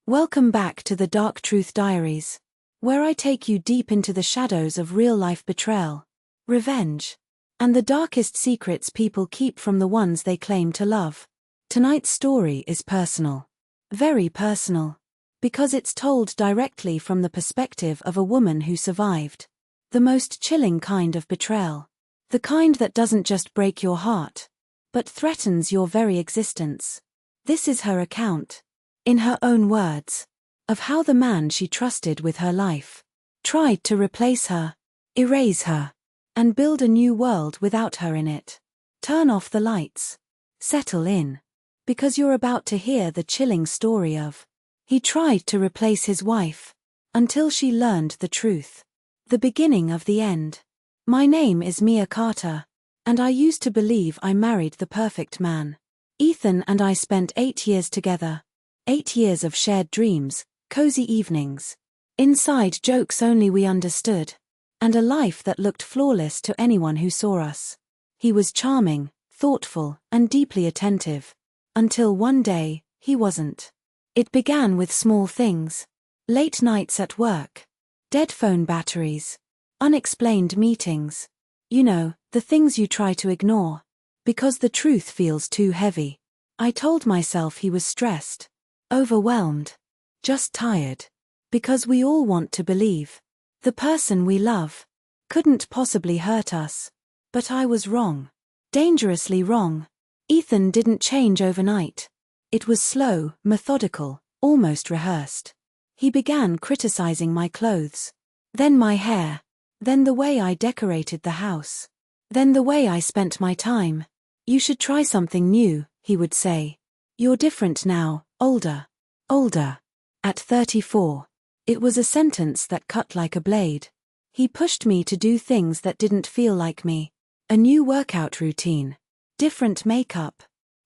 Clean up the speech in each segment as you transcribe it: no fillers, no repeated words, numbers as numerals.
Welcome back to the Dark Truth Diaries, where I take you deep into the shadows of real-life betrayal, revenge, and the darkest secrets people keep from the ones they claim to love. Tonight's story is personal. Very personal. Because it's told directly from the perspective of a woman who survived. The most chilling kind of betrayal. The kind that doesn't just break your heart, but threatens your very existence. This is her account, in her own words, of how the man she trusted with her life tried to replace her, erase her, and build a new world without her in it. Turn off the lights. Settle in. Because you're about to hear the chilling story of he tried to replace his wife until she learned the truth. The beginning of the end. My name is Mia Carter, and I used to believe I married the perfect man. Ethan and I spent 8 years together. 8 years of shared dreams, cozy evenings, inside jokes only we understood, and a life that looked flawless to anyone who saw us. He was charming, thoughtful, and deeply attentive. Until one day, he wasn't. It began with small things. Late nights at work. Dead phone batteries. Unexplained meetings. You know, the things you try to ignore. Because the truth feels too heavy. I told myself he was stressed. Overwhelmed. Just tired. Because we all want to believe. The person we love couldn't possibly hurt us. But I was wrong. Dangerously wrong. Ethan didn't change overnight. It was slow, methodical, almost rehearsed. He began criticizing my clothes. Then my hair. Then the way I decorated the house. Then the way I spent my time. You should try something new, he would say. You're different now, older. Older. At 34. It was a sentence that cut like a blade. He pushed me to do things that didn't feel like me. A new workout routine. Different makeup.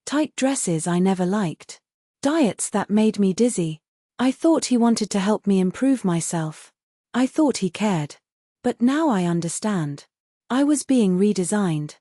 Tight dresses I never liked. Diets that made me dizzy. I thought he wanted to help me improve myself. I thought he cared. But now I understand. I was being redesigned.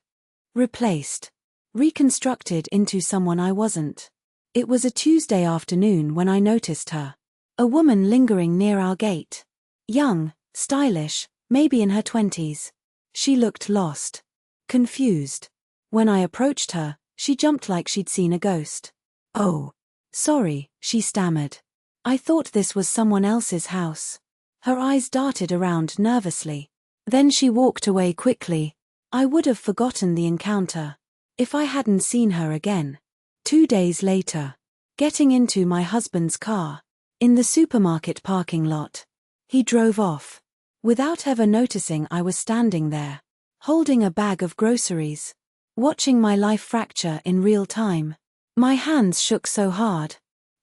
Replaced. Reconstructed into someone I wasn't. It was a Tuesday afternoon when I noticed her. A woman lingering near our gate. Young, stylish, maybe in her 20s. She looked lost. Confused. When I approached her, she jumped like she'd seen a ghost. Oh. Sorry, she stammered. I thought this was someone else's house. Her eyes darted around nervously. Then she walked away quickly. I would have forgotten the encounter if I hadn't seen her again. 2 days later. Getting into my husband's car. In the supermarket parking lot. He drove off. Without ever noticing I was standing there. Holding a bag of groceries. Watching my life fracture in real time. My hands shook so hard.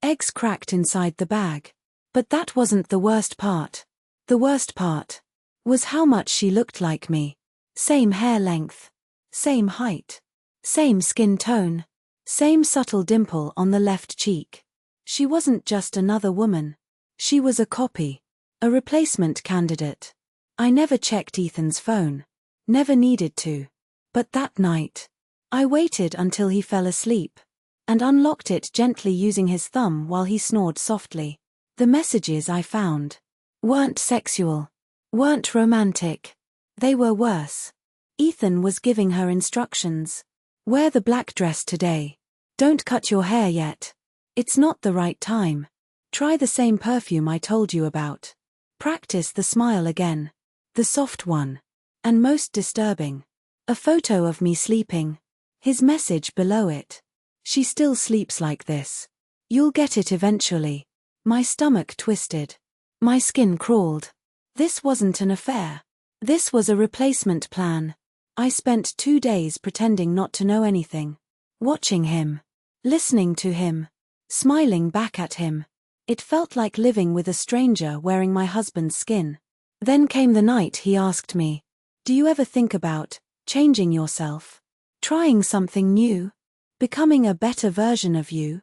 Eggs cracked inside the bag. But that wasn't the worst part. The worst part was how much she looked like me. Same hair length. Same height. Same skin tone. Same subtle dimple on the left cheek. She wasn't just another woman. She was a copy. A replacement candidate. I never checked Ethan's phone. Never needed to. But that night, I waited until he fell asleep. And unlocked it gently using his thumb while he snored softly. The messages I found weren't sexual. Weren't romantic. They were worse. Ethan was giving her instructions. Wear the black dress today. Don't cut your hair yet. It's not the right time. Try the same perfume I told you about. Practice the smile again. The soft one. And most disturbing. A photo of me sleeping. His message below it. She still sleeps like this. You'll get it eventually. My stomach twisted. My skin crawled. This wasn't an affair. This was a replacement plan. I spent 2 days pretending not to know anything. Watching him. Listening to him. Smiling back at him. It felt like living with a stranger wearing my husband's skin. Then came the night he asked me, "Do you ever think about changing yourself? Trying something new? Becoming a better version of you?"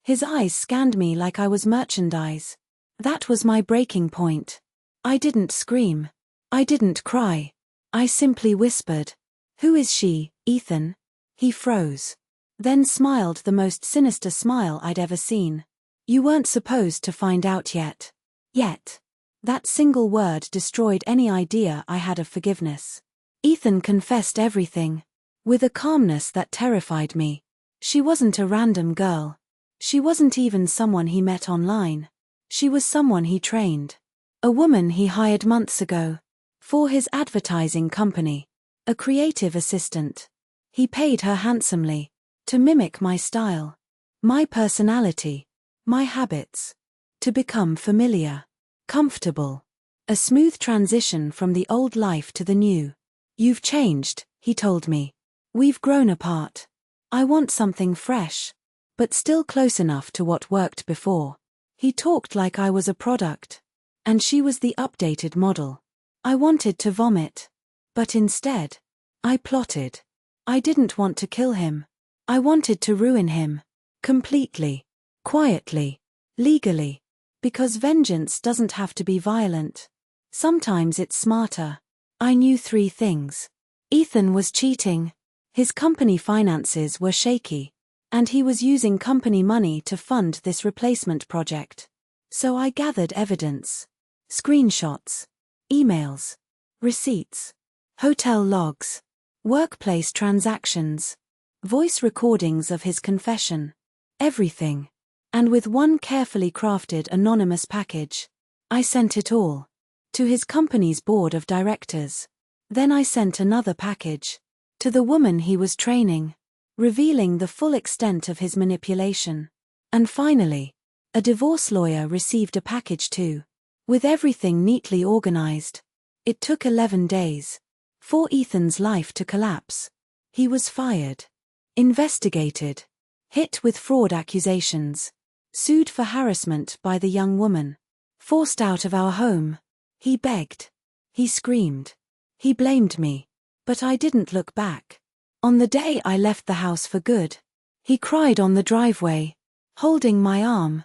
His eyes scanned me like I was merchandise. That was my breaking point. I didn't scream. I didn't cry. I simply whispered, "Who is she, Ethan?" He froze. Then smiled the most sinister smile I'd ever seen. You weren't supposed to find out yet. Yet. That single word destroyed any idea I had of forgiveness. Ethan confessed everything. With a calmness that terrified me. She wasn't a random girl. She wasn't even someone he met online. She was someone he trained. A woman he hired months ago. For his advertising company. A creative assistant. He paid her handsomely. To mimic my style. My personality. My habits. To become familiar. Comfortable. A smooth transition from the old life to the new. You've changed, he told me. We've grown apart. I want something fresh. But still close enough to what worked before. He talked like I was a product. And she was the updated model. I wanted to vomit. But instead, I plotted. I didn't want to kill him. I wanted to ruin him. Completely. Quietly. Legally. Because vengeance doesn't have to be violent. Sometimes it's smarter. I knew 3 things. Ethan was cheating. His company finances were shaky. And he was using company money to fund this replacement project. So I gathered evidence. Screenshots. Emails. Receipts. Hotel logs. Workplace transactions. Voice recordings of his confession. Everything. And with one carefully crafted anonymous package. I sent it all. To his company's board of directors. Then I sent another package. To the woman he was training. Revealing the full extent of his manipulation. And finally, a divorce lawyer received a package too. With everything neatly organized. It took 11 days. For Ethan's life to collapse. He was fired. Investigated. Hit with fraud accusations. Sued for harassment by the young woman. Forced out of our home. He begged. He screamed. He blamed me. But I didn't look back. On the day I left the house for good. He cried on the driveway. Holding my arm.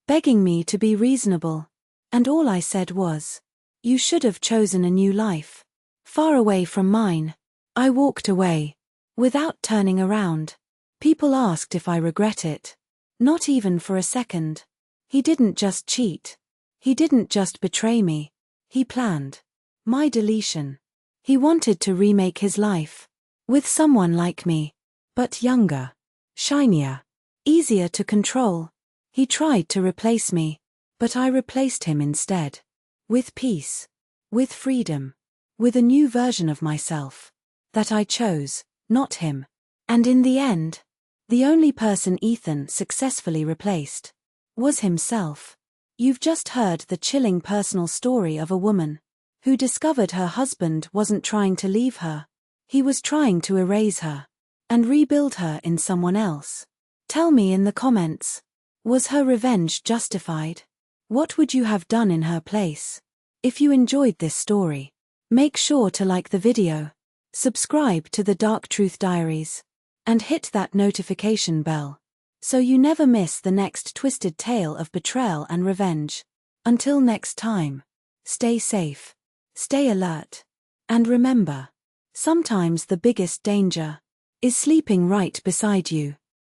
Begging me to be reasonable. And all I said was, you should have chosen a new life. Far away from mine. I walked away. Without turning around. People asked if I regret it. Not even for a second. He didn't just cheat. He didn't just betray me. He planned. My deletion. He wanted to remake his life. With someone like me. But younger. Shinier. Easier to control. He tried to replace me. But I replaced him instead. With peace. With freedom. With a new version of myself. That I chose, not him. And in the end, the only person Ethan successfully replaced was himself. You've just heard the chilling personal story of a woman who discovered her husband wasn't trying to leave her. He was trying to erase her and rebuild her in someone else. Tell me in the comments, was her revenge justified? What would you have done in her place? If you enjoyed this story, make sure to like the video, subscribe to the Dark Truth Diaries, and hit that notification bell, so you never miss the next twisted tale of betrayal and revenge. Until next time, stay safe, stay alert, and remember, sometimes the biggest danger is sleeping right beside you.